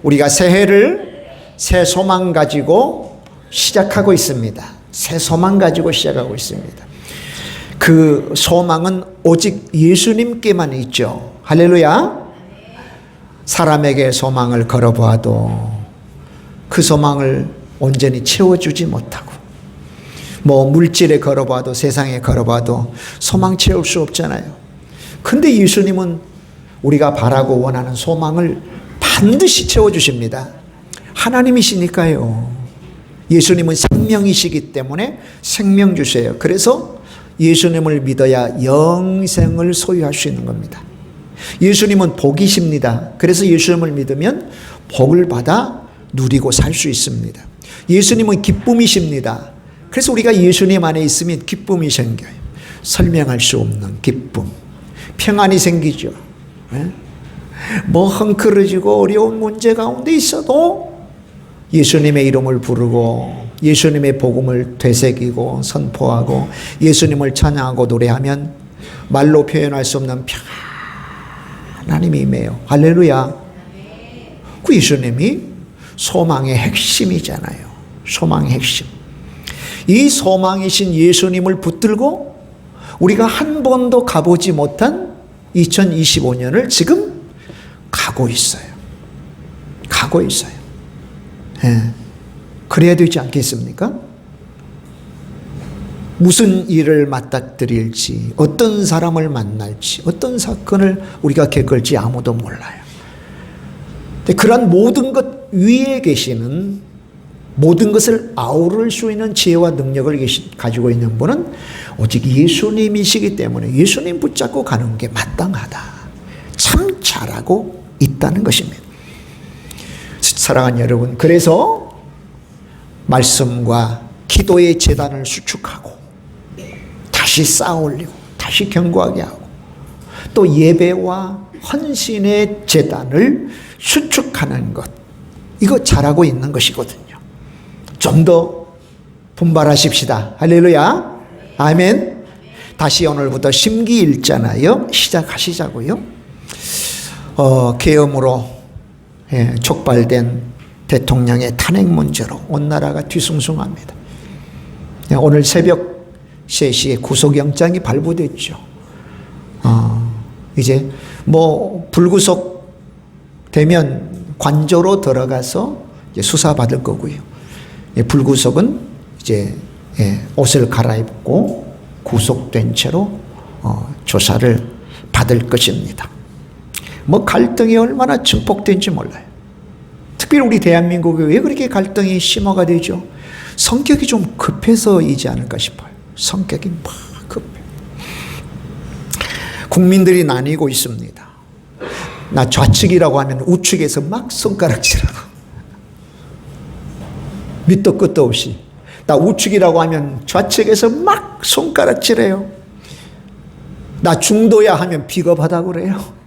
우리가 새해를 새 소망 가지고 시작하고 있습니다. 새 소망 가지고 시작하고 있습니다. 그 소망은 오직 예수님께만 있죠. 할렐루야. 사람에게 소망을 걸어보아도 그 소망을 온전히 채워주지 못하고, 뭐 물질에 걸어봐도, 세상에 걸어봐도 소망 채울 수 없잖아요. 근데 예수님은 우리가 바라고 원하는 소망을 반드시 채워주십니다. 하나님이시니까요. 예수님은 생명이시기 때문에 생명 주세요. 그래서 예수님을 믿어야 영생을 소유할 수 있는 겁니다. 예수님은 복이십니다. 그래서 예수님을 믿으면 복을 받아 누리고 살 수 있습니다. 예수님은 기쁨이십니다. 그래서 우리가 예수님 안에 있으면 기쁨이 생겨요. 설명할 수 없는 기쁨, 평안이 생기죠. 뭐 헝클어지고 어려운 문제 가운데 있어도 예수님의 이름을 부르고 예수님의 복음을 되새기고 선포하고 예수님을 찬양하고 노래하면 말로 표현할 수 없는 평안함이 임해요. 할렐루야. 그 예수님이 소망의 핵심이잖아요. 소망의 핵심. 이 소망이신 예수님을 붙들고 우리가 한 번도 가보지 못한 2025년을 지금 가고 있어요. 가고 있어요. 그래야 되지 않겠습니까? 무슨 일을 맞닥뜨릴지, 어떤 사람을 만날지, 어떤 사건을 우리가 겪을지 아무도 몰라요. 그러한 모든 것 위에 계시는, 모든 것을 아우를 수 있는 지혜와 능력을 가지고 있는 분은 오직 예수님이시기 때문에 예수님 붙잡고 가는 게 마땅하다. 참 잘하고 있다는 것입니다. 사랑하는 여러분, 그래서 말씀과 기도의 재단을 수축하고 다시 쌓아올리고 다시 견고하게 하고 또 예배와 헌신의 재단을 수축하는 것, 이거 잘하고 있는 것이거든요. 좀 더 분발하십시다. 할렐루야. 아멘. 다시 오늘부터 심기일자나요 시작하시자고요. 계엄으로 촉발된 대통령의 탄핵 문제로 온 나라가 뒤숭숭합니다. 오늘 새벽 3시에 구속영장이 발부됐죠. 이제 뭐 불구속 되면 관저로 들어가서 이제 수사받을 거고요. 불구속은 이제 옷을 갈아입고 구속된 채로 조사를 받을 것입니다. 뭐 갈등이 얼마나 증폭된지 몰라요. 특별히 우리 대한민국이 왜 그렇게 갈등이 심화가 되죠? 성격이 좀 급해서이지 않을까 싶어요. 성격이 막 급해. 국민들이 나뉘고 있습니다. 나 좌측이라고 하면 우측에서 막 손가락질하고 밑도 끝도 없이, 나 우측이라고 하면 좌측에서 막 손가락질해요. 나 중도야 하면 비겁하다고 그래요.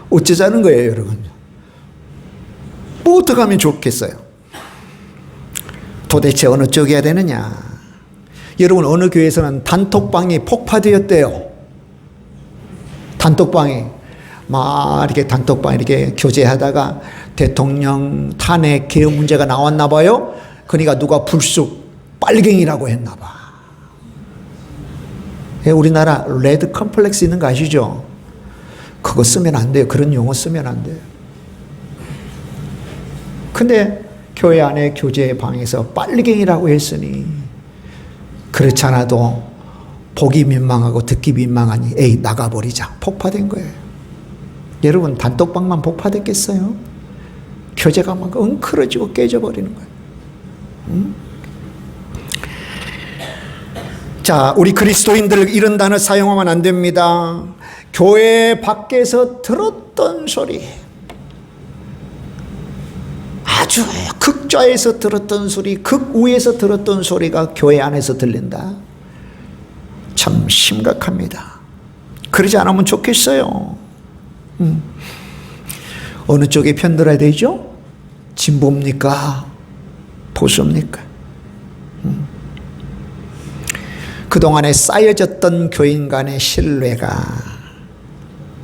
어쩌자는 거예요, 여러분? 뭐 어떻게 하면 좋겠어요? 도대체 어느 쪽이어야 되느냐? 여러분, 어느 교회에서는 단톡방이 폭파되었대요. 단톡방이 막 이렇게 단톡방 이렇게 교제하다가 대통령 탄핵 개헌 문제가 나왔나 봐요. 그러니까 누가 불쑥 빨갱이라고 했나 봐. 우리나라 레드 컴플렉스 있는 거 아시죠? 그거 쓰면 안 돼요. 그런 용어 쓰면 안 돼요. 근데 교회 안에 교제방에서 빨갱이라고 했으니 그렇지 않아도 보기 민망하고 듣기 민망하니 에이 나가버리자. 폭파된 거예요. 여러분, 단톡방만 폭파됐겠어요? 교제가 막 엉클어지고 깨져버리는 거예요. 자, 우리 그리스도인들 이런 단어 사용하면 안 됩니다. 교회 밖에서 들었던 소리, 아주 극좌에서 들었던 소리, 극우에서 들었던 소리가 교회 안에서 들린다. 참 심각합니다. 그러지 않으면 좋겠어요. 어느 쪽에 편들어야 되죠? 진보입니까? 보수입니까? 그동안에 쌓여졌던 교인 간의 신뢰가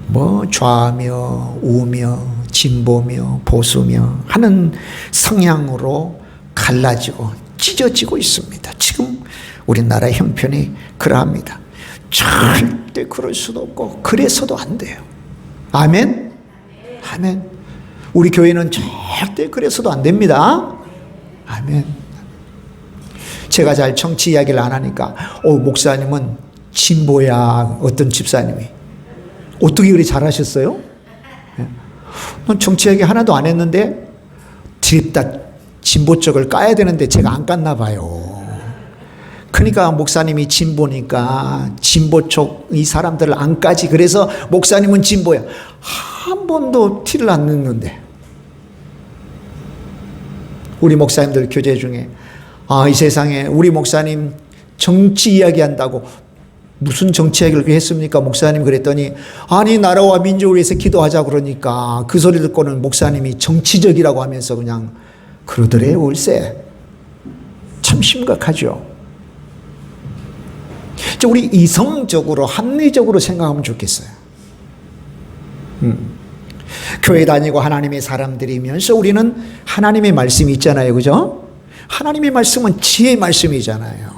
뭐 좌며 우며 진보며 보수며 하는 성향으로 갈라지고 찢어지고 있습니다. 지금 우리나라 형편이 그러합니다. 절대 그럴 수도 없고 그래서도 안 돼요. 아멘? 아멘. 우리 교회는 절대 그래서도 안 됩니다. 아멘. 제가 잘 정치 이야기를 안 하니까 목사님은 진보야. 어떤 집사님이 어떻게 그리 잘하셨어요? 넌 정치 이야기 하나도 안 했는데 뒤에다 진보 쪽을 까야 되는데 제가 안 깠나 봐요. 그러니까 목사님이 진보니까 진보 쪽 이 사람들을 안 까지. 그래서 목사님은 진보야. 한 번도 티를 안 넣는데 우리 목사님들 교제 중에 이 세상에 우리 목사님 정치 이야기한다고 무슨 정치 이야기를 했습니까? 목사님 그랬더니 아니 나라와 민족을 위해서 기도하자 그러니까 그 소리 듣고는 목사님이 정치적이라고 하면서 그냥 그러더래요. 글쎄 참 심각하죠. 우리 이성적으로 합리적으로 생각하면 좋겠어요. 교회 다니고 하나님의 사람들이면서 우리는 하나님의 말씀이 있잖아요. 그죠? 하나님의 말씀은 지혜의 말씀이잖아요.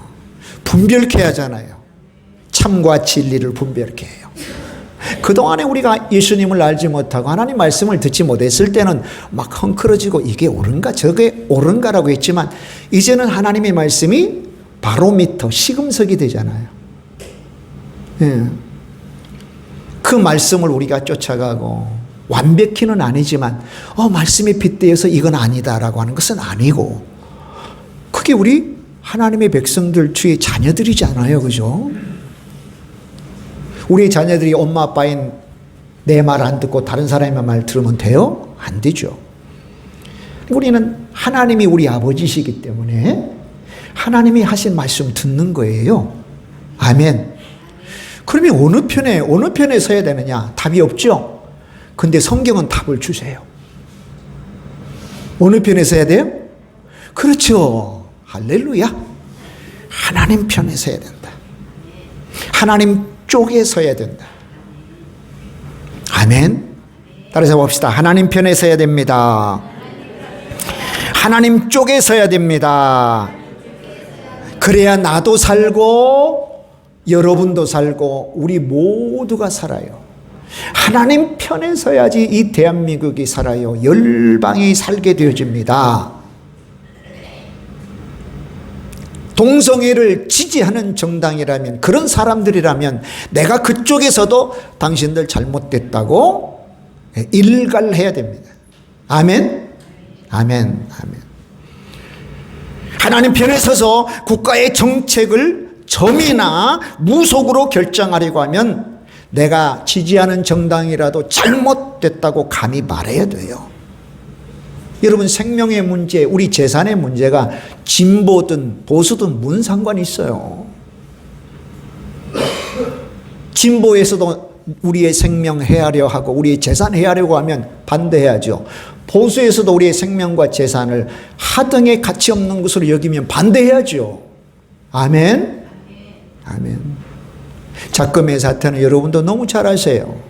분별케 하잖아요. 참과 진리를 분별케 해요. 그동안에 우리가 예수님을 알지 못하고 하나님 말씀을 듣지 못했을 때는 막 헝클어지고 이게 옳은가 저게 옳은가라고 했지만 이제는 하나님의 말씀이 바로미터 시금석이 되잖아요. 예. 그 말씀을 우리가 쫓아가고 완벽히는 아니지만 말씀에 빗대어서 이건 아니다라고 하는 것은 아니고 그게 우리 하나님의 백성들 주의 자녀들이잖아요. 그죠? 우리 자녀들이 엄마 아빠인 내 말 안 듣고 다른 사람의 말 들으면 돼요? 안 되죠. 우리는 하나님이 우리 아버지시기 때문에 하나님이 하신 말씀 듣는 거예요. 아멘. 그러면 어느 편에 서야 되느냐? 답이 없죠. 근데 성경은 답을 주세요. 어느 편에 서야 돼요? 그렇죠. 할렐루야. 하나님 편에 서야 된다. 하나님 쪽에 서야 된다. 아멘. 따라서 봅시다. 하나님 편에 서야 됩니다. 하나님 쪽에 서야 됩니다. 그래야 나도 살고 여러분도 살고 우리 모두가 살아요. 하나님 편에 서야지 이 대한민국이 살아요. 열방이 살게 되어집니다. 동성애를 지지하는 정당이라면 그런 사람들이라면 내가 그쪽에서도 당신들 잘못됐다고 일갈해야 됩니다. 아멘. 아멘. 아멘. 하나님 편에 서서 국가의 정책을 점이나 무속으로 결정하려고 하면 내가 지지하는 정당이라도 잘못됐다고 감히 말해야 돼요. 여러분 생명의 문제, 우리 재산의 문제가 진보든 보수든 무슨 상관이 있어요. 진보에서도 우리의 생명 해하려 하고 우리의 재산 해하려고 하면 반대해야죠. 보수에서도 우리의 생명과 재산을 하등의 가치 없는 것으로 여기면 반대해야죠. 아멘. 아멘. 작금의 사태는 여러분도 너무 잘 아세요.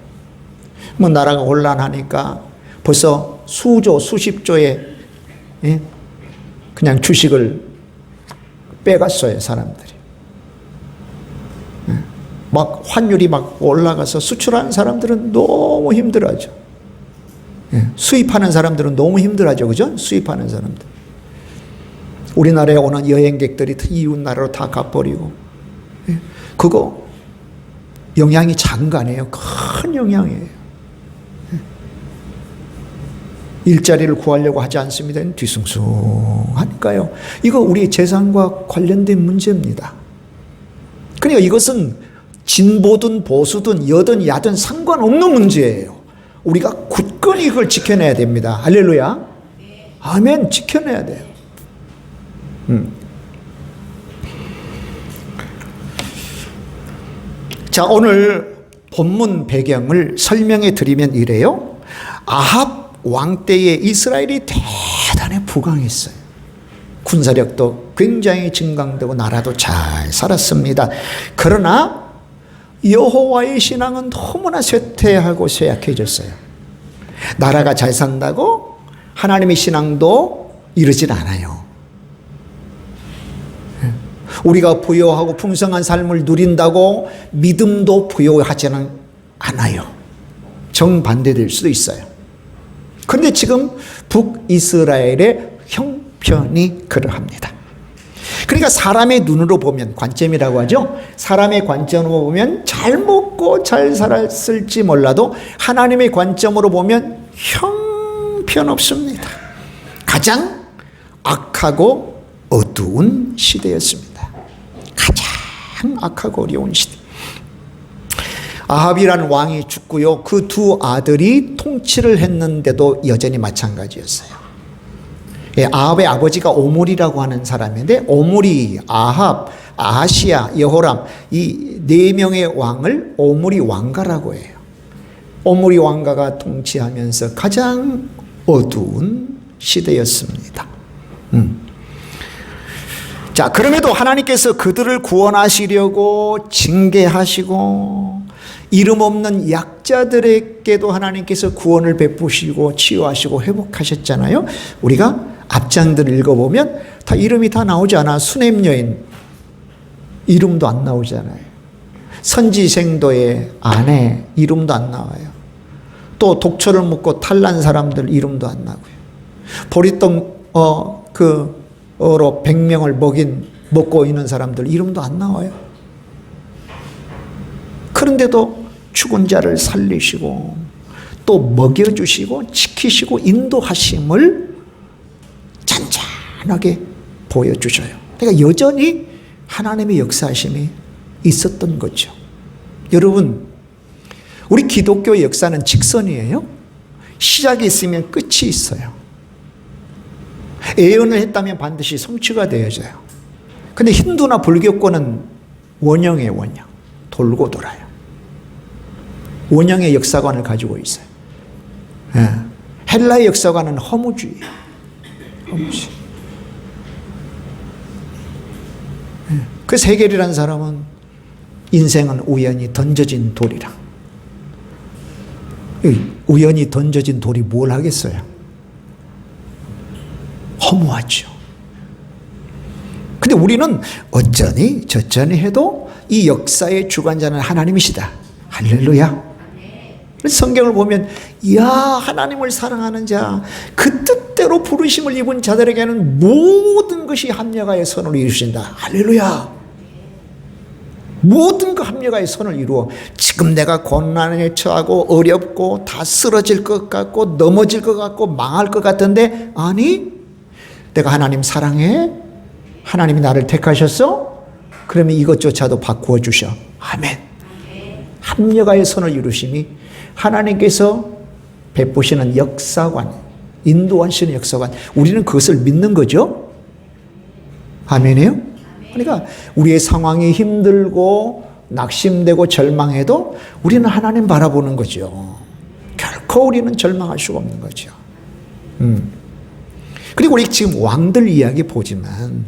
뭐 나라가 혼란하니까 벌써 수조 수십조의 그냥 주식을 빼갔어요. 사람들이. 막 환율이 막 올라가서 수출하는 사람들은 너무 힘들어하죠. 수입하는 사람들은 너무 힘들어하죠. 그죠? 수입하는 사람들. 우리나라에 오는 여행객들이 이웃 나라로 다 가버리고 그거 영향이 작은 거 아니에요. 큰 영향이에요. 일자리를 구하려고 하지 않습니다. 뒤숭숭하니까요. 이거 우리 재산과 관련된 문제입니다. 그러니까 이것은 진보든 보수든 여든 야든 상관없는 문제예요. 우리가 굳건히 이걸 지켜내야 됩니다. 할렐루야. 아멘. 지켜내야 돼요. 자, 오늘 본문 배경을 설명해 드리면 이래요. 아합 왕 때에 이스라엘이 대단히 부강했어요. 군사력도 굉장히 증강되고 나라도 잘 살았습니다. 그러나 여호와의 신앙은 너무나 쇠퇴하고 쇠약해졌어요. 나라가 잘 산다고 하나님의 신앙도 이르질 않아요. 우리가 부유하고 풍성한 삶을 누린다고 믿음도 부유하지는 않아요. 정반대될 수도 있어요. 그런데 지금 북이스라엘의 형편이 그러합니다. 그러니까 사람의 눈으로 보면, 관점이라고 하죠. 사람의 관점으로 보면 잘 먹고 잘 살았을지 몰라도 하나님의 관점으로 보면 형편없습니다. 가장 악하고 어두운 시대였습니다. 가장 악하고 어려운 시대. 아합이라는 왕이 죽고요. 그 두 아들이 통치를 했는데도 여전히 마찬가지였어요. 예, 아합의 아버지가 오므리라고 하는 사람인데, 오므리, 아합, 아하시야, 여호람, 이 네 명의 왕을 오므리 왕가라고 해요. 오므리 왕가가 통치하면서 가장 어두운 시대였습니다. 자, 그럼에도 하나님께서 그들을 구원하시려고 징계하시고, 이름 없는 약자들에게도 하나님께서 구원을 베푸시고 치유하시고 회복하셨잖아요. 우리가 앞장들을 읽어보면 다 이름이 다 나오지 않아. 수넴 여인 이름도 안 나오잖아요. 선지생도의 아내 이름도 안 나와요. 또 독초를 먹고 탈난 사람들 이름도 안 나고요. 보리떡 로 100명을 먹고 있는 사람들 이름도 안 나와요. 그런데도 죽은 자를 살리시고 또 먹여주시고 지키시고 인도하심을 잔잔하게 보여주셔요. 그러니까 여전히 하나님의 역사하심이 있었던 거죠. 여러분, 우리 기독교의 역사는 직선이에요. 시작이 있으면 끝이 있어요. 예언을 했다면 반드시 성취가 되어져요. 근데 힌두나 불교권은 원형이에요. 원형. 돌고 돌아요. 원형의 역사관을 가지고 있어요. 예. 헬라의 역사관은 허무주의예요. 허무주의. 예. 그 세겔이라는 사람은 인생은 우연히 던져진 돌이라. 우연히 던져진 돌이 뭘 하겠어요? 허무하죠. 근데 우리는 어쩌니 저쩌니 해도 이 역사의 주관자는 하나님이시다. 할렐루야. 성경을 보면 이야, 하나님을 사랑하는 자, 그 뜻대로 부르심을 입은 자들에게는 모든 것이 합력하여 선을 이루신다. 할렐루야. 모든 그 합력하여 선을 이루어. 지금 내가 고난에 처하고 어렵고 다 쓰러질 것 같고 넘어질 것 같고 망할 것 같은데, 아니, 내가 하나님 사랑해? 하나님이 나를 택하셨어? 그러면 이것조차도 바꾸어 주셔. 아멘. 합력하여 선을 이루심이 하나님께서 베푸시는 역사관, 인도하시는 역사관, 우리는 그것을 믿는 거죠. 아멘이에요? 그러니까 우리의 상황이 힘들고 낙심되고 절망해도 우리는 하나님 바라보는 거죠. 결코 우리는 절망할 수가 없는 거죠. 그리고 우리 지금 왕들 이야기 보지만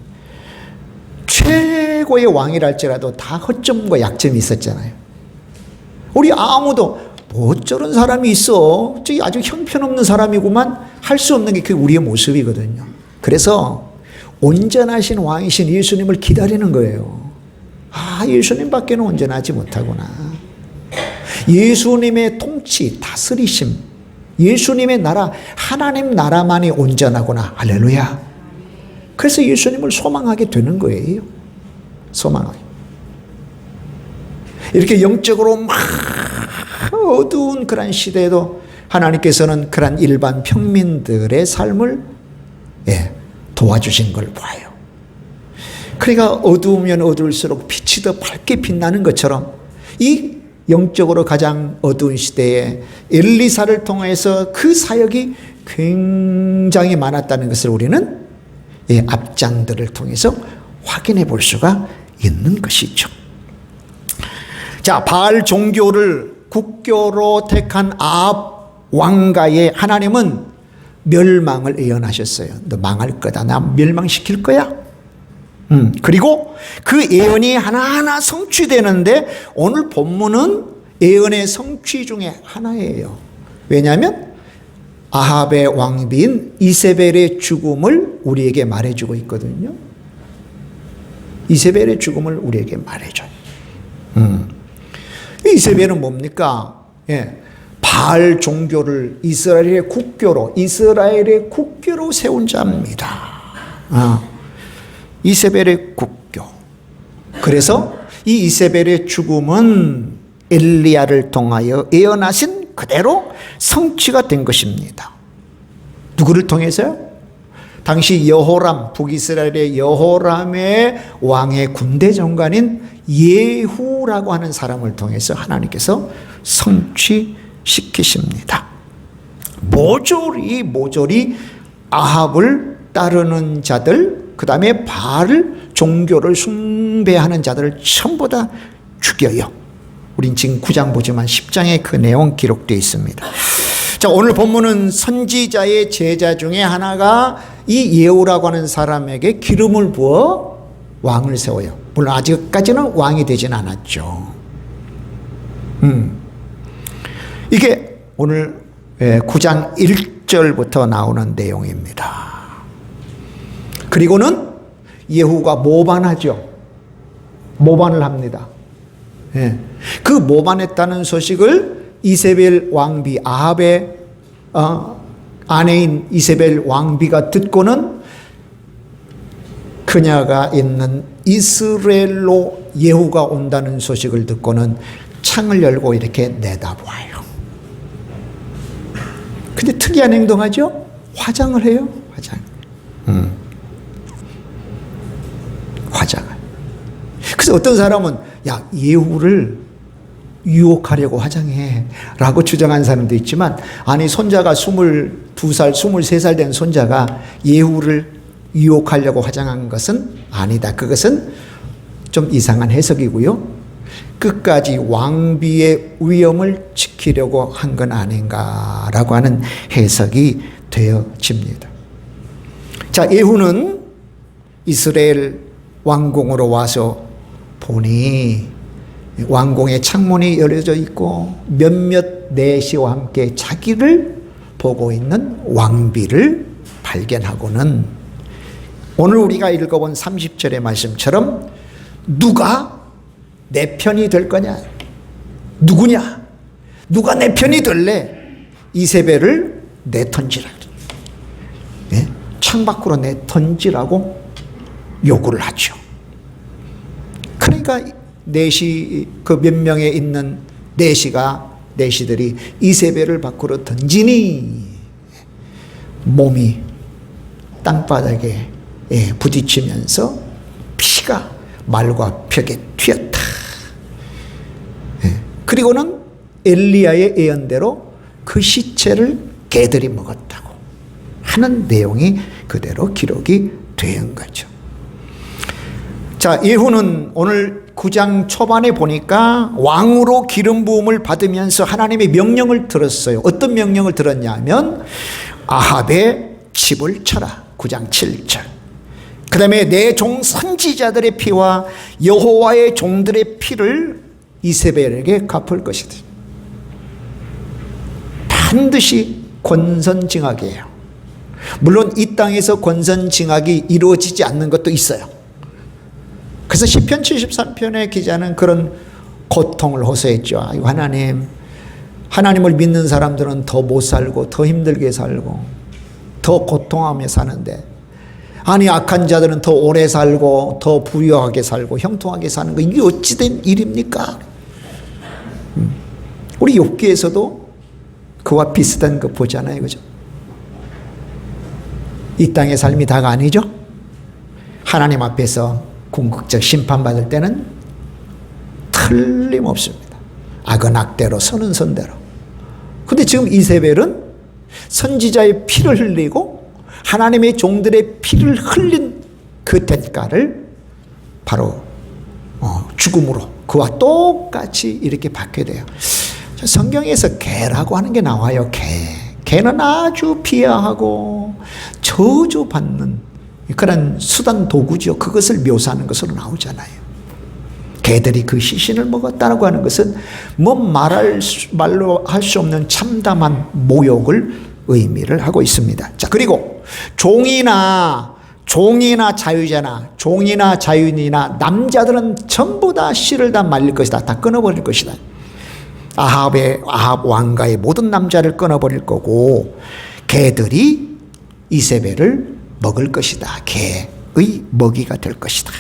최고의 왕이랄지라도 다 허점과 약점이 있었잖아요. 우리 아무도 뭐 저런 사람이 있어, 저기 아주 형편없는 사람이구만 할 수 없는 게 그게 우리의 모습이거든요. 그래서 온전하신 왕이신 예수님을 기다리는 거예요. 아, 예수님밖에는 온전하지 못하구나. 예수님의 통치, 다스리심, 예수님의 나라, 하나님 나라만이 온전하구나. 할렐루야. 그래서 예수님을 소망하게 되는 거예요. 소망하게. 이렇게 영적으로 막 어두운 그런 시대에도 하나님께서는 그런 일반 평민들의 삶을 도와주신 걸 봐요. 그러니까 어두우면 어두울수록 빛이 더 밝게 빛나는 것처럼 이 영적으로 가장 어두운 시대에 엘리사를 통해서 그 사역이 굉장히 많았다는 것을 우리는 앞장들을 통해서 확인해 볼 수가 있는 것이죠. 자, 바알 종교를 국교로 택한 아합 왕가에 하나님은 멸망을 예언하셨어요. 너 망할 거다. 나 멸망시킬 거야. 그리고 그 예언이 하나하나 성취되는데 오늘 본문은 예언의 성취 중에 하나예요. 왜냐하면 아합의 왕비인 이세벨의 죽음을 우리에게 말해주고 있거든요. 이세벨의 죽음을 우리에게 말해줘요. 이세벨은 뭡니까? 예. 바알 종교를 이스라엘의 국교로 세운 자입니다. 이세벨의 국교. 그래서 이 이세벨의 죽음은 엘리야를 통하여 예언하신 그대로 성취가 된 것입니다. 누구를 통해서요? 당시 여호람, 북이스라엘의 여호람의 왕의 군대 장관인 예후라고 하는 사람을 통해서 하나님께서 성취시키십니다. 모조리 아합을 따르는 자들, 그 다음에 바알 종교를 숭배하는 자들을 전부 다 죽여요. 우린 지금 9장 보지만 10장에 그 내용 기록되어 있습니다. 자, 오늘 본문은 선지자의 제자 중에 하나가 이 예후라고 하는 사람에게 기름을 부어 왕을 세워요. 물론 아직까지는 왕이 되진 않았죠. 이게 오늘 9장 1절부터 나오는 내용입니다. 그리고는 예후가 모반하죠. 모반을 합니다. 그 모반했다는 소식을 이세벨 왕비 아합의 아내인 이세벨 왕비가 듣고는 그녀가 있는 이스라엘로 예후가 온다는 소식을 듣고는 창을 열고 이렇게 내다봐요. 근데 특이한 행동하죠? 화장을 해요. 화장을. 그래서 어떤 사람은 야, 예후를 유혹하려고 화장해 라고 주장한 사람도 있지만, 아니 손자가 22살, 23살 된 손자가 예후를 유혹하려고 화장한 것은 아니다. 그것은 좀 이상한 해석이고요. 끝까지 왕비의 위엄을 지키려고 한 건 아닌가라고 하는 해석이 되어집니다. 자, 예후는 이스라엘 왕궁으로 와서 보니 왕궁의 창문이 열려져 있고 몇몇 내시와 함께 자기를 보고 있는 왕비를 발견하고는 오늘 우리가 읽어본 30절의 말씀처럼 누가 내 편이 될 거냐? 누구냐? 누가 내 편이 될래? 이세벨을 내던지라. 예? 창밖으로 내던지라고 요구를 하죠. 그러니까 내시 그 몇 명에 있는 내시들이 이세벨을 밖으로 던지니 몸이 땅바닥에 부딪히면서 피가 말과 벽에 튀었다. 그리고는 엘리야의 예언대로 그 시체를 개들이 먹었다고 하는 내용이 그대로 기록이 된 거죠. 자, 예후는 오늘 9장 초반에 보니까 왕으로 기름 부음을 받으면서 하나님의 명령을 들었어요. 어떤 명령을 들었냐면 아합의 집을 쳐라. 9장 7절. 그 다음에 내 종 선지자들의 피와 여호와의 종들의 피를 이세벨에게 갚을 것이다. 반드시 권선징악이에요. 물론 이 땅에서 권선징악이 이루어지지 않는 것도 있어요. 그래서 시편 73편의 기자는 그런 고통을 호소했죠. 아이고 하나님을 믿는 사람들은 더 못 살고 더 힘들게 살고 더 고통하며 사는데, 아니 악한 자들은 더 오래 살고 더 부유하게 살고 형통하게 사는 거, 이게 어찌된 일입니까? 우리 욥기에서도 그와 비슷한 거 보잖아요. 그죠? 이 땅의 삶이 다가 아니죠? 하나님 앞에서 궁극적 심판받을 때는 틀림없습니다. 악은 악대로 선은 선대로. 근데 지금 이세벨은 선지자의 피를 흘리고 하나님의 종들의 피를 흘린 그 대가를 바로 죽음으로 그와 똑같이 이렇게 받게 돼요. 성경에서 개라고 하는 게 나와요. 개는 아주 비하하고 저주받는 그런 수단 도구죠. 그것을 묘사하는 것으로 나오잖아요. 개들이 그 시신을 먹었다라고 하는 것은 말로 할 수 없는 참담한 모욕을 의미를 하고 있습니다. 자, 그리고 종이나 자유자나 종이나 자유인이나 남자들은 전부 다 씨를 다 말릴 것이다. 다 끊어버릴 것이다. 아합 왕가의 모든 남자를 끊어버릴 거고 개들이 이세벨을 먹을 것이다. 개의 먹이가 될 것이다.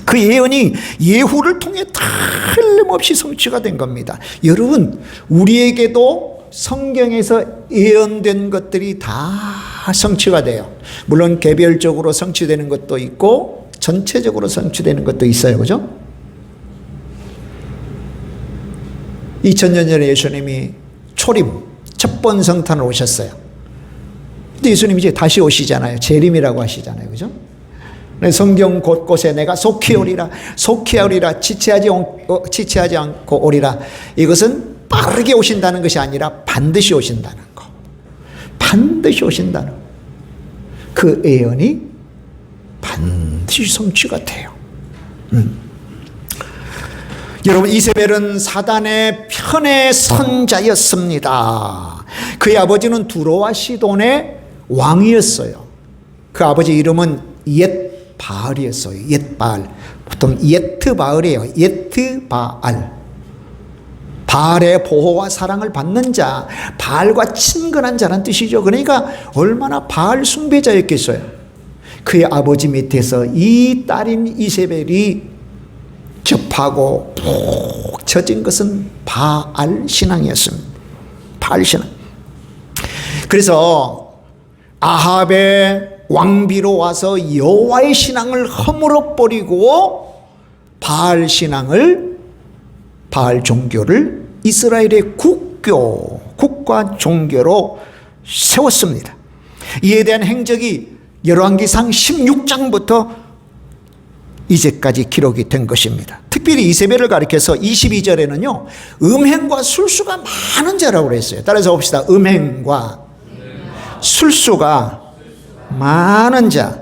그 예언이 예후를 통해 틀림없이 성취가 된 겁니다. 여러분, 우리에게도 성경에서 예언된 것들이 다 성취가 돼요. 물론 개별적으로 성취되는 것도 있고 전체적으로 성취되는 것도 있어요. 그죠? 2000년 전에 예수님이 초림 첫 번 성탄을 오셨어요. 근데 예수님이 이제 다시 오시잖아요. 재림이라고 하시잖아요. 그죠? 성경 곳곳에 내가 속히 오리라, 지체하지 않고 오리라. 이것은 빠르게 오신다는 것이 아니라 반드시 오신다는 거. 반드시 오신다는 그 예언이 반드시 성취가 돼요. 여러분, 이세벨은 사단의 편의 선자였습니다. 그의 아버지는 두로와 시돈의 왕이었어요. 그 아버지 이름은 옛바알이었어요. 옛바알. 보통 예트바알이에요. 예트바알. 바알의 보호와 사랑을 받는 자, 바알과 친근한 자란 뜻이죠. 그러니까 얼마나 바알 숭배자였겠어요. 그의 아버지 밑에서 이 딸인 이세벨이 접하고 푹 젖은 것은 바알 신앙이었습니다. 바알 신앙. 그래서 아합의 왕비로 와서 여호와의 신앙을 허물어 버리고 바알 신앙을, 바알 종교를 이스라엘의 국가 종교로 세웠습니다. 이에 대한 행적이 열왕기상 16장부터 이제까지 기록이 된 것입니다. 특별히 이세벨을 가리켜서 22절에는요 음행과 술수가 많은 자라고 그랬어요. 따라서 봅시다. 음행과 술수가 많은 자.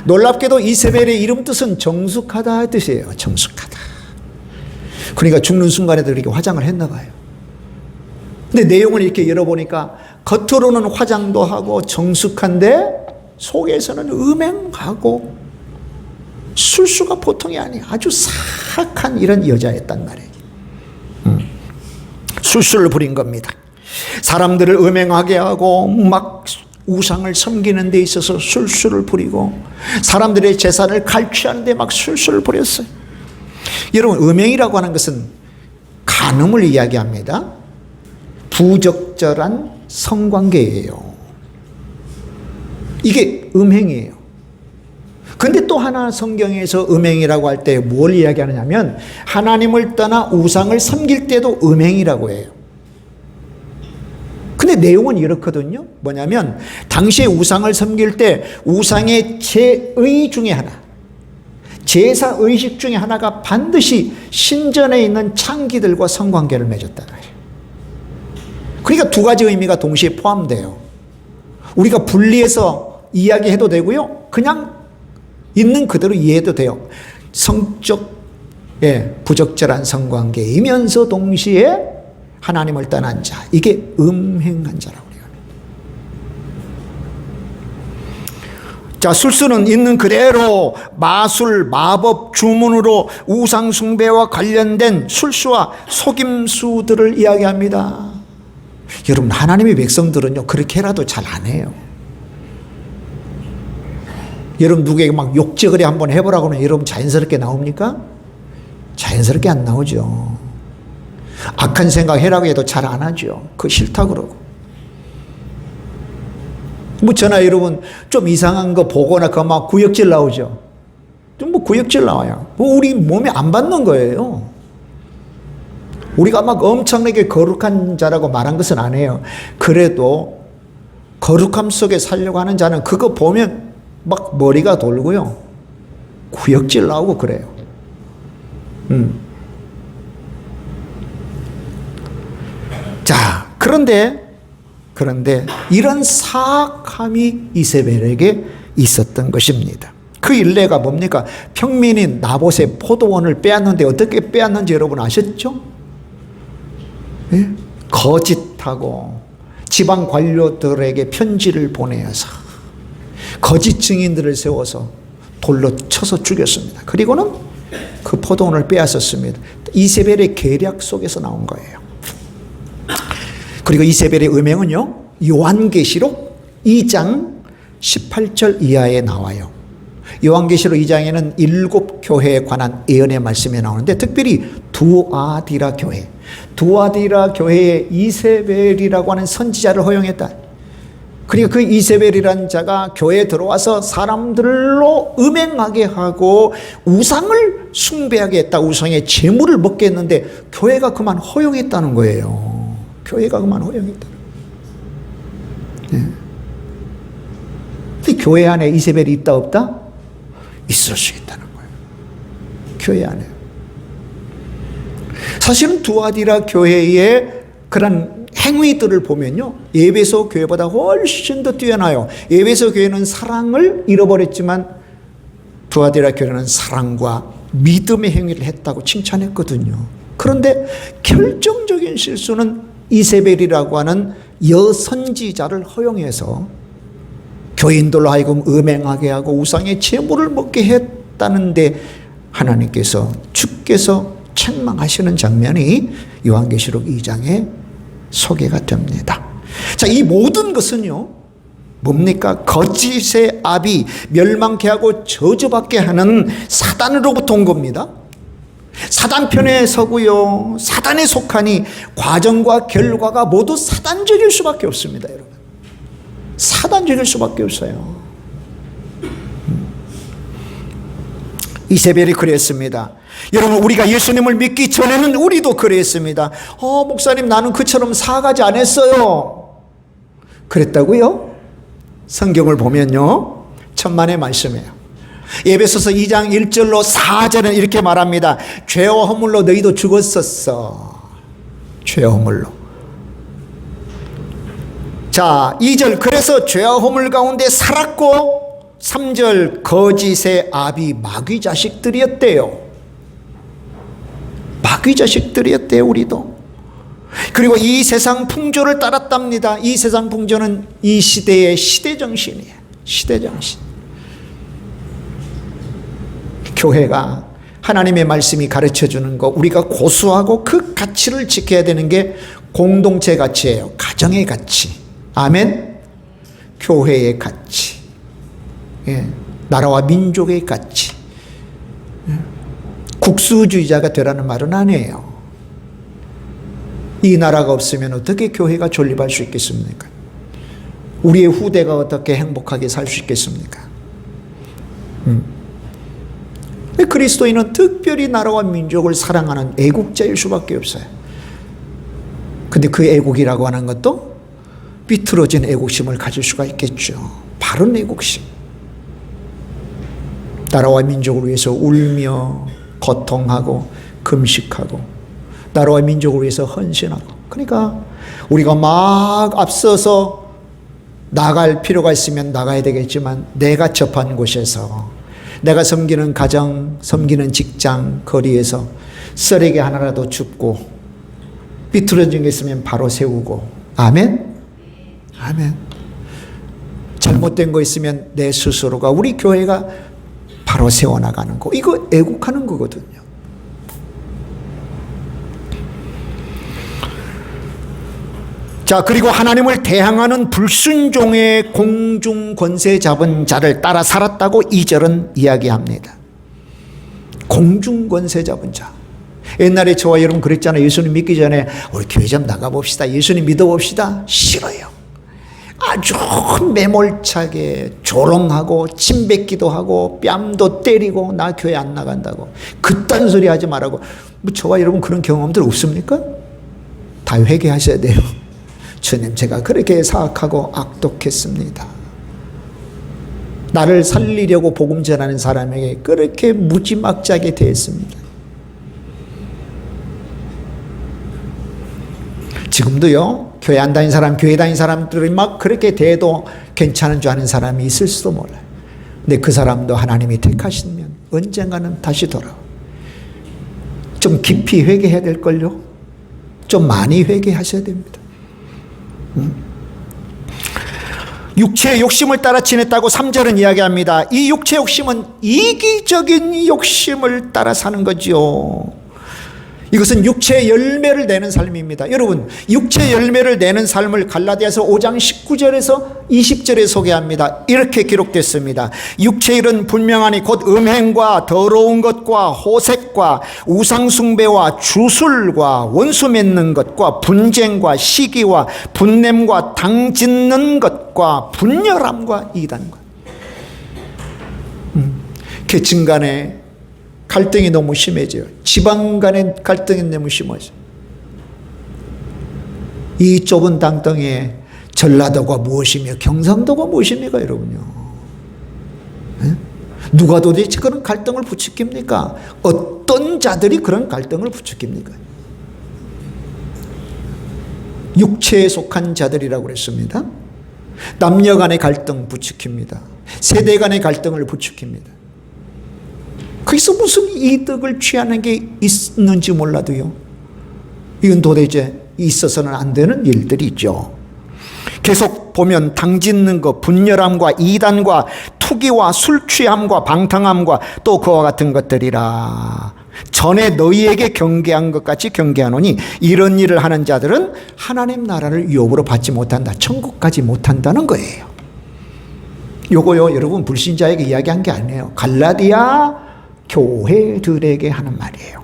놀랍게도 이세벨의 이름 뜻은 정숙하다 뜻이에요. 정숙하다. 그러니까 죽는 순간에도 이렇게 화장을 했나 봐요. 근데 내용을 이렇게 열어보니까 겉으로는 화장도 하고 정숙한데 속에서는 음행하고 술수가 보통이 아니에요. 아주 사악한 이런 여자였단 말이에요. 술수를 부린 겁니다. 사람들을 음행하게 하고 막 우상을 섬기는 데 있어서 술수를 부리고 사람들의 재산을 갈취하는 데 막 술수를 부렸어요. 여러분, 음행이라고 하는 것은 간음을 이야기합니다. 부적절한 성관계예요. 이게 음행이에요. 근데 또 하나 성경에서 음행이라고 할 때 뭘 이야기하느냐면 하나님을 떠나 우상을 섬길 때도 음행이라고 해요. 근데 내용은 이렇거든요. 뭐냐면 당시에 우상을 섬길 때 우상의 제의 중에 하나, 제사 의식 중에 하나가 반드시 신전에 있는 창기들과 성관계를 맺었다는 거예요. 그러니까 두 가지 의미가 동시에 포함돼요. 우리가 분리해서 이야기해도 되고요. 그냥 있는 그대로 이해해도 돼요. 성적, 부적절한 성관계이면서 동시에 하나님을 떠난 자, 이게 음행한 자라고 해요. 자, 술수는 있는 그대로 마술, 마법, 주문으로 우상 숭배와 관련된 술수와 속임수들을 이야기합니다. 여러분, 하나님의 백성들은요 그렇게라도 잘 안 해요. 여러분, 누구에게 막 욕지거리 한번 해보라고 하면 여러분 자연스럽게 나옵니까? 자연스럽게 안 나오죠. 악한 생각 해라고 해도 잘 안 하죠. 그거 싫다 그러고. 뭐 저나 여러분 좀 이상한 거 보거나 그 막 구역질 나오죠. 좀 뭐 구역질 나와요. 뭐 우리 몸에 안 받는 거예요. 우리가 막 엄청나게 거룩한 자라고 말한 것은 아니에요. 그래도 거룩함 속에 살려고 하는 자는 그거 보면 막 머리가 돌고요. 구역질 나오고 그래요. 자, 그런데 이런 사악함이 이세벨에게 있었던 것입니다. 그 일례가 뭡니까? 평민인 나봇의 포도원을 빼앗는데 어떻게 빼앗는지 여러분 아셨죠? 예? 거짓하고 지방 관료들에게 편지를 보내어서 거짓 증인들을 세워서 돌로 쳐서 죽였습니다. 그리고는 그 포도원을 빼앗았습니다. 이세벨의 계략 속에서 나온 거예요. 그리고 이세벨의 음행은요, 요한계시록 2장 18절 이하에 나와요. 요한계시록 2장에는 7교회에 관한 예언의 말씀이 나오는데, 특별히 두아디라 교회, 두아디라 교회에 이세벨이라고 하는 선지자를 허용했다. 그리고 그 이세벨이라는 자가 교회에 들어와서 사람들로 음행하게 하고 우상을 숭배하게 했다. 우상의 재물을 먹게 했는데 교회가 그만 허용했다는 거예요. 교회가 그만 허용했다는 거예요. 네. 교회 안에 이세벨이 있다 없다? 있을 수 있다는 거예요. 교회 안에. 사실은 두아디라 교회의 그런 행위들을 보면요, 에베소 교회보다 훨씬 더 뛰어나요. 에베소 교회는 사랑을 잃어버렸지만 두아디라 교회는 사랑과 믿음의 행위를 했다고 칭찬했거든요. 그런데 결정적인 실수는 이세벨이라고 하는 여선지자를 허용해서 교인들로 하여금 음행하게 하고 우상의 제물을 먹게 했다는데 하나님께서, 주께서 책망하시는 장면이 요한계시록 2장에 소개가 됩니다. 자, 이 모든 것은요, 뭡니까? 거짓의 압이 멸망케 하고 저주받게 하는 사단으로부터 온 겁니다. 사단 편에 서고요, 사단에 속하니 과정과 결과가 모두 사단적일 수밖에 없습니다. 여러분, 사단적일 수밖에 없어요. 이세벨이 그랬습니다. 여러분, 우리가 예수님을 믿기 전에는 우리도 그랬습니다. 목사님, 나는 그처럼 살아가지 않았어요. 그랬다고요? 성경을 보면요, 천만의 말씀이에요. 에베소서 2장 1절로 4절은 이렇게 말합니다. 죄와 허물로 너희도 죽었었어. 죄와 허물로. 자, 2절, 그래서 죄와 허물 가운데 살았고, 3절, 거짓의 압이 마귀 자식들이었대요. 마귀 자식들이었대요, 우리도. 그리고 이 세상 풍조를 따랐답니다. 이 세상 풍조는 이 시대의 시대정신이에요. 시대정신. 교회가 하나님의 말씀이 가르쳐주는 거, 우리가 고수하고 그 가치를 지켜야 되는 게 공동체 가치예요. 가정의 가치. 아멘. 교회의 가치. 예. 나라와 민족의 가치. 국수주의자가 되라는 말은 아니에요. 이 나라가 없으면 어떻게 교회가 존립할 수 있겠습니까? 우리의 후대가 어떻게 행복하게 살 수 있겠습니까? 그리스도인은 특별히 나라와 민족을 사랑하는 애국자일 수밖에 없어요. 근데 그 애국이라고 하는 것도 비틀어진 애국심을 가질 수가 있겠죠. 바른 애국심. 나라와 민족을 위해서 울며 고통하고 금식하고 나라와 민족을 위해서 헌신하고. 그러니까 우리가 막 앞서서 나갈 필요가 있으면 나가야 되겠지만, 내가 접한 곳에서, 내가 섬기는 가정, 섬기는 직장, 거리에서 쓰레기 하나라도 줍고, 비틀어진 게 있으면 바로 세우고. 아멘? 아멘. 잘못된 거 있으면 내 스스로가, 우리 교회가 바로 세워나가는 거. 이거 애국하는 거거든요. 자, 그리고 하나님을 대항하는 불순종의 공중 권세 잡은 자를 따라 살았다고 2절은 이야기합니다. 공중 권세 잡은 자. 옛날에 저와 여러분 그랬잖아요. 예수님 믿기 전에 우리 교회 좀 나가봅시다. 예수님 믿어봅시다. 싫어요. 아주 매몰차게 조롱하고 침뱉기도 하고 뺨도 때리고 나 교회 안 나간다고. 그딴 소리 하지 말라고. 뭐 저와 여러분 그런 경험들 없습니까? 다 회개하셔야 돼요. 주님, 제가 그렇게 사악하고 악독했습니다. 나를 살리려고 복음 전하는 사람에게 그렇게 무지막지하게 대했습니다. 지금도요, 교회 안 다닌 사람, 교회 다닌 사람들이 막 그렇게 대해도 괜찮은 줄 아는 사람이 있을지도 몰라요. 근데 그 사람도 하나님이 택하시면 언젠가는 다시 돌아와. 좀 깊이 회개해야 될걸요? 좀 많이 회개하셔야 됩니다. 육체의 욕심을 따라 지냈다고 3절은 이야기합니다. 이 육체의 욕심은 이기적인 욕심을 따라 사는 거죠. 이것은 육체의 열매를 내는 삶입니다. 여러분, 육체의 열매를 내는 삶을 갈라디아서 5장 19절에서 20절에 소개합니다. 이렇게 기록됐습니다. 육체의 일은 분명하니 곧 음행과 더러운 것과 호색과 우상숭배와 주술과 원수 맺는 것과 분쟁과 시기와 분냄과 당짓는 것과 분열함과 이단과 계층 간에 갈등이 너무 심해져요. 지방 간의 갈등이 너무 심해져요. 이 좁은 땅덩이에 전라도가 무엇이며 경상도가 무엇입니까, 여러분요? 네? 누가 도대체 그런 갈등을 부추깁니까? 어떤 자들이 그런 갈등을 부추깁니까? 육체에 속한 자들이라고 그랬습니다. 남녀 간의 갈등 부추깁니다. 세대 간의 갈등을 부추깁니다. 거기서 무슨 이득을 취하는 게 있는지 몰라도요, 이건 도대체 있어서는 안 되는 일들이죠. 계속 보면 당짓는 것, 분열함과 이단과 투기와 술 취함과 방탕함과 또 그와 같은 것들이라. 전에 너희에게 경계한 것 같이 경계하노니 이런 일을 하는 자들은 하나님 나라를 유업으로 받지 못한다. 천국 가지 못한다는 거예요. 요거요, 여러분, 불신자에게 이야기한 게 아니에요. 갈라디아 교회들에게 하는 말이에요.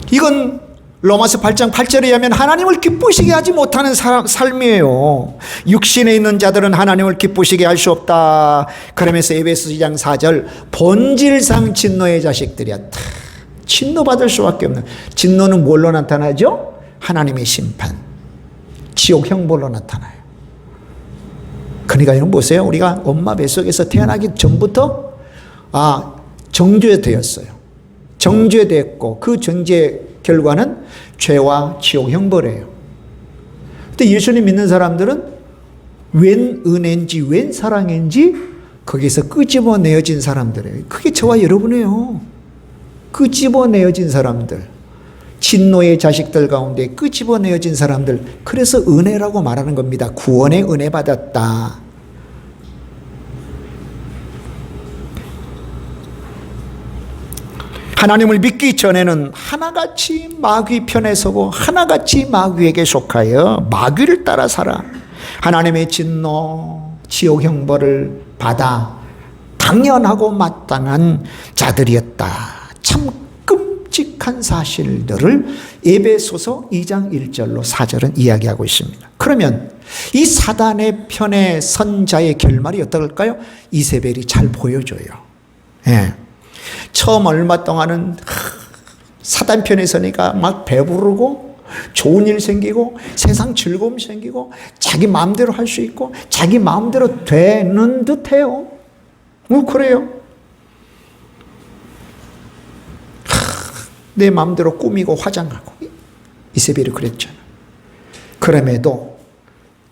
이건 로마서 8장 8절에 의하면 하나님을 기쁘시게 하지 못하는 삶이에요. 육신에 있는 자들은 하나님을 기쁘시게 할 수 없다. 그러면서 에베소 2장 4절 본질상 진노의 자식들이야. 진노받을 수밖에 없는. 진노는 뭘로 나타나죠? 하나님의 심판, 지옥 형벌로 나타나요. 그러니까 여러분 보세요. 우리가 엄마 뱃속에서 태어나기 전부터 정죄되었어요. 정죄됐고 그 정죄 결과는 죄와 지옥 형벌이에요. 근데 예수님 믿는 사람들은 웬 은혜인지 웬 사랑인지 거기서 끄집어내어진 사람들이에요. 그게 저와 여러분이에요. 끄집어내어진 사람들, 진노의 자식들 가운데 끄집어내어진 사람들, 그래서 은혜라고 말하는 겁니다. 구원의 은혜 받았다. 하나님을 믿기 전에는 하나같이 마귀 편에 서고 하나같이 마귀에게 속하여 마귀를 따라 살아 하나님의 진노, 지옥 형벌을 받아 당연하고 마땅한 자들이었다. 참 끔찍한 사실들을 에베소서 2장 1절로 4절은 이야기하고 있습니다. 그러면 이 사단의 편에 선 자의 결말이 어떨까요? 이세벨이 잘 보여줘요. 예. 처음 얼마 동안은 사단 편에 서니까 막 배부르고 좋은 일 생기고 세상 즐거움 생기고 자기 마음대로 할 수 있고 자기 마음대로 되는 듯해요. 그래요. 내 마음대로 꾸미고 화장하고 이세벨이 그랬잖아요. 그럼에도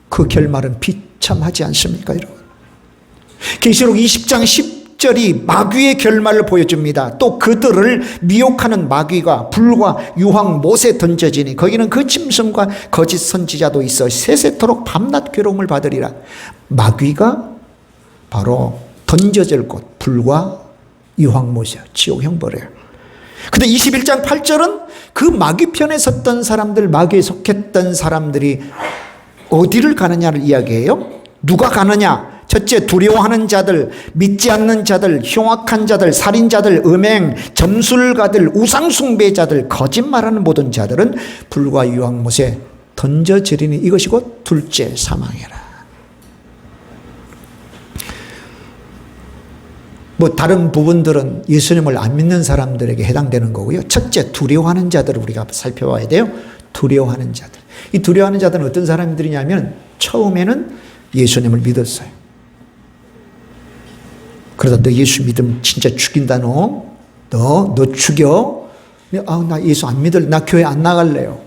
그 결말은 비참하지 않습니까, 여러분? 계시록 20장 10절이 마귀의 결말을 보여줍니다. 또 그들을 미혹하는 마귀가 불과 유황 못에 던져지니 거기는 그 짐승과 거짓 선지자도 있어 세세토록 밤낮 괴로움을 받으리라. 마귀가 바로 던져질 곳, 불과 유황 못이야. 지옥 형벌이에요. 근데 21장 8절은 그 마귀 편에 섰던 사람들, 마귀에 속했던 사람들이 어디를 가느냐를 이야기해요. 누가 가느냐? 첫째, 두려워하는 자들, 믿지 않는 자들, 흉악한 자들, 살인자들, 음행, 점술가들, 우상숭배자들, 거짓말하는 모든 자들은 불과 유황못에 던져지리니 이것이 곧 둘째 사망이라. 다른 부분들은 예수님을 안 믿는 사람들에게 해당되는 거고요. 첫째, 두려워하는 자들을 우리가 살펴봐야 돼요. 두려워하는 자들. 이 두려워하는 자들은 어떤 사람들이냐면 처음에는 예수님을 믿었어요. 그러다 너 예수 믿으면 진짜 죽인다 너 죽여. 나 예수 안 믿을, 나 교회 안 나갈래요.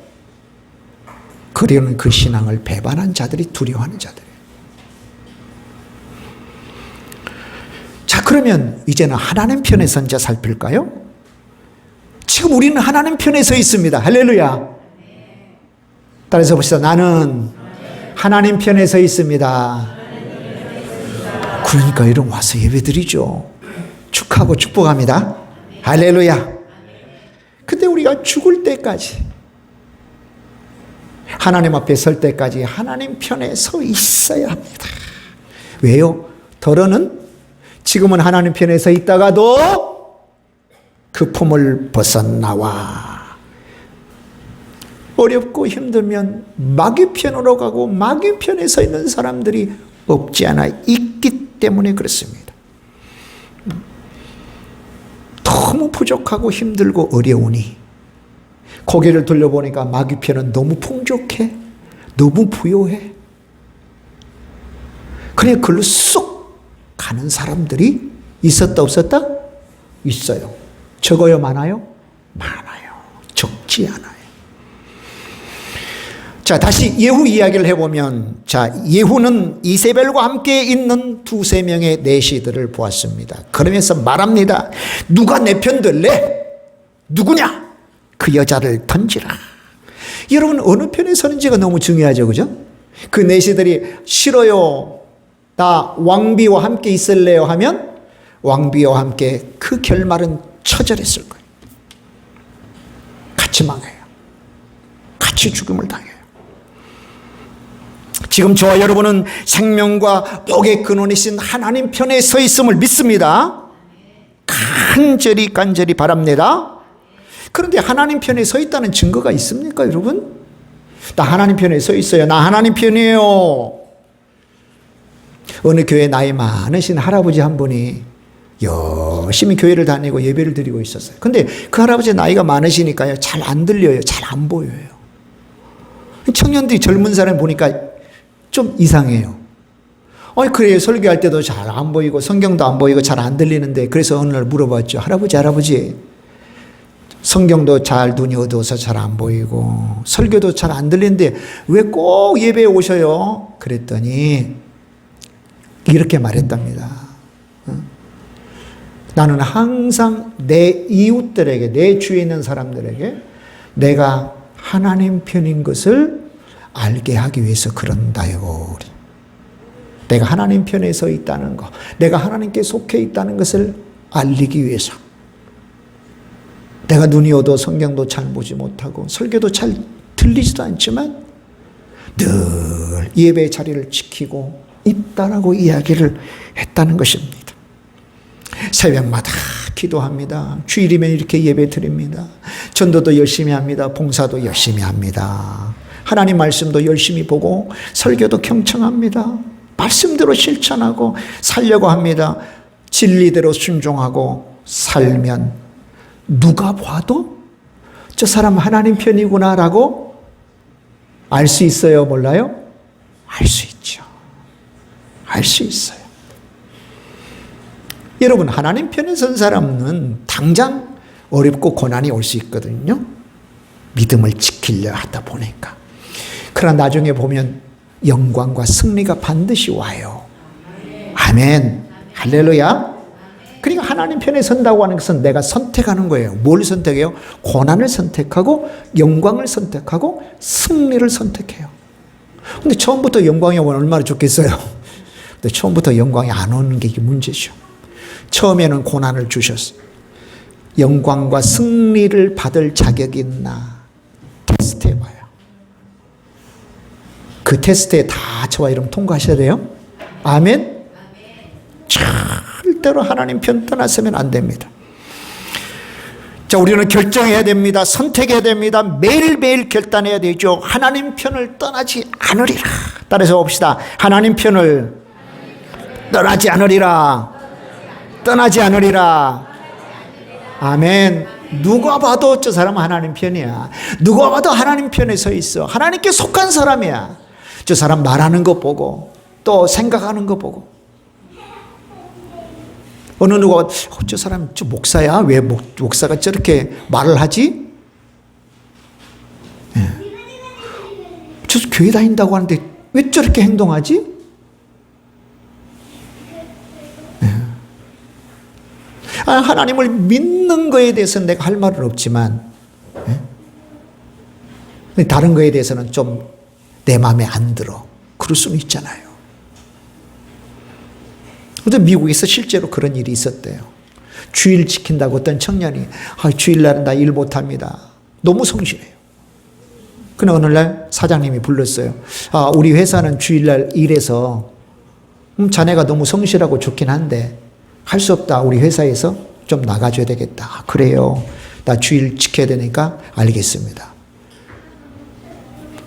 그러는 그 신앙을 배반한 자들이 두려워하는 자들이에요. 자, 그러면 이제는 하나님 편에 선 자 살필까요? 지금 우리는 하나님 편에 서 있습니다. 할렐루야. 따라서 봅시다. 나는 하나님 편에 서 있습니다. 그러니까 이런 와서 예배드리죠. 축하하고 축복합니다. 할렐루야. 근데 우리가 죽을 때까지, 하나님 앞에 설 때까지 하나님 편에 서 있어야 합니다. 왜요? 더러는 지금은 하나님 편에 서 있다가도 그 품을 벗어나와 어렵고 힘들면 마귀 편으로 가고 마귀 편에 서 있는 사람들이 없지 않아 있기 때문에 그렇습니다. 너무 부족하고 힘들고 어려우니 고개를 돌려보니까 마귀 편은 너무 풍족해, 너무 부요해. 그냥 글로 쏙 가는 사람들이 있었다 없었다? 있어요. 적어요 많아요? 많아요. 적지 않아요. 자, 다시 예후 이야기를 해보면, 자, 예후는 이세벨과 함께 있는 두세 명의 내시들을 보았습니다. 그러면서 말합니다. 누가 내 편 들래? 누구냐? 그 여자를 던지라. 여러분, 어느 편에 서는지가 너무 중요하죠, 그죠? 그 내시들이 싫어요, 나 왕비와 함께 있을래요 하면 왕비와 함께 그 결말은 처절했을 거예요. 같이 망해요. 같이 죽음을 당해요. 지금 저와 여러분은 생명과 복의 근원이신 하나님 편에 서 있음을 믿습니다. 간절히 바랍니다. 그런데 하나님 편에 서 있다는 증거가 있습니까, 여러분? 나 하나님 편에 서 있어요. 나 하나님 편이에요. 어느 교회 나이 많으신 할아버지 한 분이 열심히 교회를 다니고 예배를 드리고 있었어요. 근데 그 할아버지 나이가 많으시니까요, 잘 안 들려요. 잘 안 보여요. 청년들이 젊은 사람 보니까 좀 이상해요. 그래요. 설교할 때도 잘 안 보이고 성경도 안 보이고 잘 안 들리는데, 그래서 어느 날 물어봤죠. 할아버지, 성경도 잘 눈이 어두워서 잘 안 보이고 설교도 잘 안 들리는데 왜 꼭 예배에 오셔요? 그랬더니 이렇게 말했답니다. 나는 항상 내 이웃들에게, 내 주위에 있는 사람들에게 내가 하나님 편인 것을 알게 하기 위해서 그런다요. 내가 하나님 편에 서 있다는 것, 내가 하나님께 속해 있다는 것을 알리기 위해서. 내가 눈이 어두워 성경도 잘 보지 못하고 설교도 잘 들리지도 않지만 늘 예배의 자리를 지키고 있다라고 이야기를 했다는 것입니다. 새벽마다 기도합니다. 주일이면 이렇게 예배 드립니다. 전도도 열심히 합니다. 봉사도 열심히 합니다. 하나님 말씀도 열심히 보고 설교도 경청합니다. 말씀대로 실천하고 살려고 합니다. 진리대로 순종하고 살면 누가 봐도 저 사람 하나님 편이구나라고 알 수 있어요? 몰라요? 알 수 있죠. 알 수 있어요. 여러분, 하나님 편에 선 사람은 당장 어렵고 고난이 올 수 있거든요. 믿음을 지키려 하다 보니까. 그러나 나중에 보면 영광과 승리가 반드시 와요. 아멘. 할렐루야. 그러니까 하나님 편에 선다고 하는 것은 내가 선택하는 거예요. 뭘 선택해요? 고난을 선택하고 영광을 선택하고 승리를 선택해요. 근데 처음부터 영광이 오면 얼마나 좋겠어요. 근데 처음부터 영광이 안 오는 게 문제죠. 처음에는 고난을 주셨어요. 영광과 승리를 받을 자격이 있나 테스트 해봐요. 그 테스트에 다 저와 여러분 통과하셔야 돼요. 아멘. 절대로 하나님 편 떠나서면 안 됩니다. 자, 우리는 결정해야 됩니다. 선택해야 됩니다. 매일매일 결단해야 되죠. 하나님 편을 떠나지 않으리라. 따라서 봅시다. 하나님 편을 떠나지 않으리라. 떠나지 않으리라. 아멘. 누가 봐도 저 사람은 하나님 편이야. 누가 봐도 하나님 편에 서 있어. 하나님께 속한 사람이야. 저 사람 말하는 거 보고 또 생각하는 거 보고. 어느 누가 저 사람 저 목사야? 왜 목사가 저렇게 말을 하지? 예. 저 교회 다닌다고 하는데 왜 저렇게 행동하지? 예. 하나님을 믿는 거에 대해서는 내가 할 말은 없지만 예? 다른 거에 대해서는 좀 내 마음에 안 들어. 그럴 수는 있잖아요. 근데 미국에서 실제로 그런 일이 있었대요. 주일 지킨다고 어떤 청년이 주일날은 나 일 못합니다. 너무 성실해요. 근데 어느 날 사장님이 불렀어요. 우리 회사는 주일날 일해서 자네가 너무 성실하고 좋긴 한데 할 수 없다. 우리 회사에서 좀 나가줘야 되겠다. 그래요. 나 주일 지켜야 되니까 알겠습니다.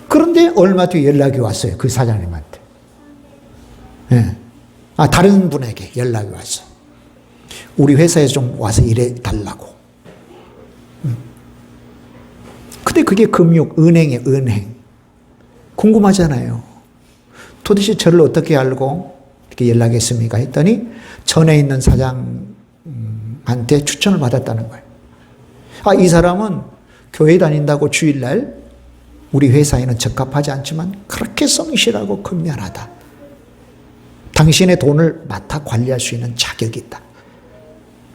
그런데 얼마 뒤에 연락이 왔어요. 그 사장님한테. 네. 다른 분에게 연락이 왔어요. 우리 회사에 좀 와서 일해 달라고. 근데 그게 은행이에요, 은행. 궁금하잖아요. 도대체 저를 어떻게 알고 이렇게 연락했습니까? 했더니 전에 있는 사장한테 추천을 받았다는 거예요. 이 사람은 교회 다닌다고 주일날 우리 회사에는 적합하지 않지만 그렇게 성실하고 근면하다. 당신의 돈을 맡아 관리할 수 있는 자격이 있다.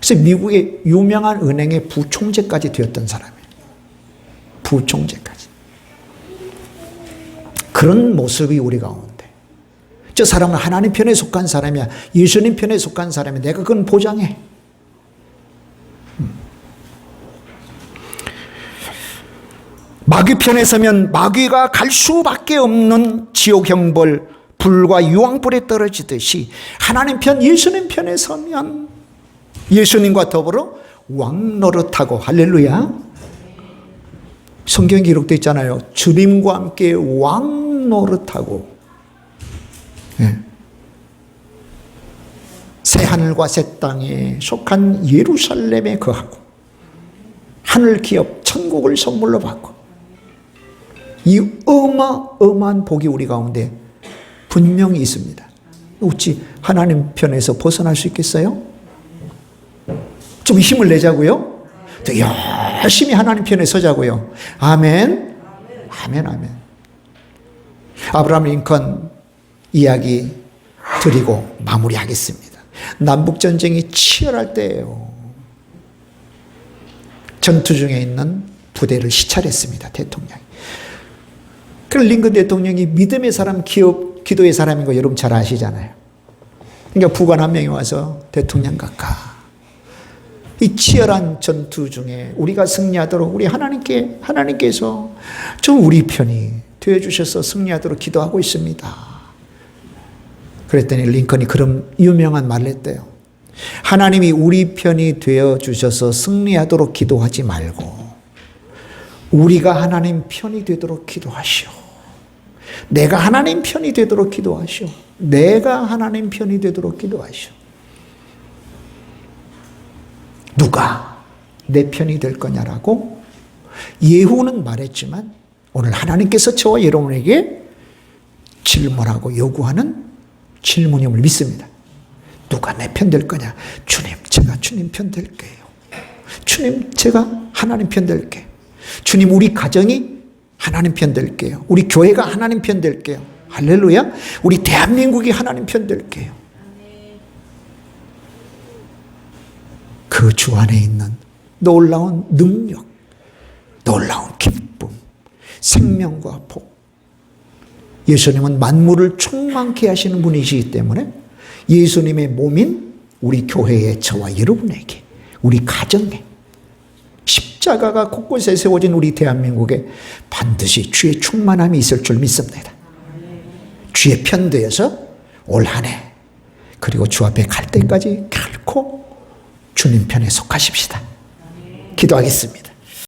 그래서 미국의 유명한 은행의 부총재까지 되었던 사람이에요. 부총재까지. 그런 모습이 우리 가운데. 저 사람은 하나님 편에 속한 사람이야. 예수님 편에 속한 사람이야. 내가 그건 보장해. 마귀 편에 서면 마귀가 갈 수밖에 없는 지옥 형벌, 불과 유황불에 떨어지듯이 하나님 편, 예수님 편에 서면 예수님과 더불어 왕노릇하고, 할렐루야. 성경에 기록되어 있잖아요. 주님과 함께 왕노릇하고, 새 하늘과 새 땅에 속한 예루살렘에 거하고 하늘 기업 천국을 선물로 받고, 이 어마어마한 복이 우리 가운데 분명히 있습니다. 어찌 하나님 편에서 벗어날 수 있겠어요? 좀 힘을 내자고요. 더 열심히 하나님 편에 서자고요. 아멘. 아멘, 아멘. 아브라함 링컨 이야기 드리고 마무리하겠습니다. 남북전쟁이 치열할 때예요. 전투 중에 있는 부대를 시찰했습니다. 대통령이. 그럼 링컨 대통령이 믿음의 사람, 기도의 사람인 거 여러분 잘 아시잖아요. 그러니까 부관 한 명이 와서 대통령 각하, 이 치열한 전투 중에 우리가 승리하도록 우리 하나님께서 좀 우리 편이 되어주셔서 승리하도록 기도하고 있습니다. 그랬더니 링컨이 그런 유명한 말을 했대요. 하나님이 우리 편이 되어주셔서 승리하도록 기도하지 말고 우리가 하나님 편이 되도록 기도하시오. 내가 하나님 편이 되도록 기도하시오. 내가 하나님 편이 되도록 기도하시오. 누가 내 편이 될 거냐라고 예후는 말했지만 오늘 하나님께서 저와 여러분에게 질문하고 요구하는 질문임을 믿습니다. 누가 내 편 될 거냐? 주님, 제가 주님 편 될게요. 주님, 제가 하나님 편 될게요. 주님, 우리 가정이 하나님 편 될게요. 우리 교회가 하나님 편 될게요. 할렐루야. 우리 대한민국이 하나님 편 될게요. 그 주 안에 있는 놀라운 능력, 놀라운 기쁨, 생명과 복. 예수님은 만물을 충만케 하시는 분이시기 때문에 예수님의 몸인 우리 교회의 저와 여러분에게, 우리 가정에, 십자가가 곳곳에 세워진 우리 대한민국에 반드시 주의 충만함이 있을 줄 믿습니다. 주의 편되어서 올 한 해 그리고 주 앞에 갈 때까지 결코 주님 편에 속하십시다. 기도하겠습니다.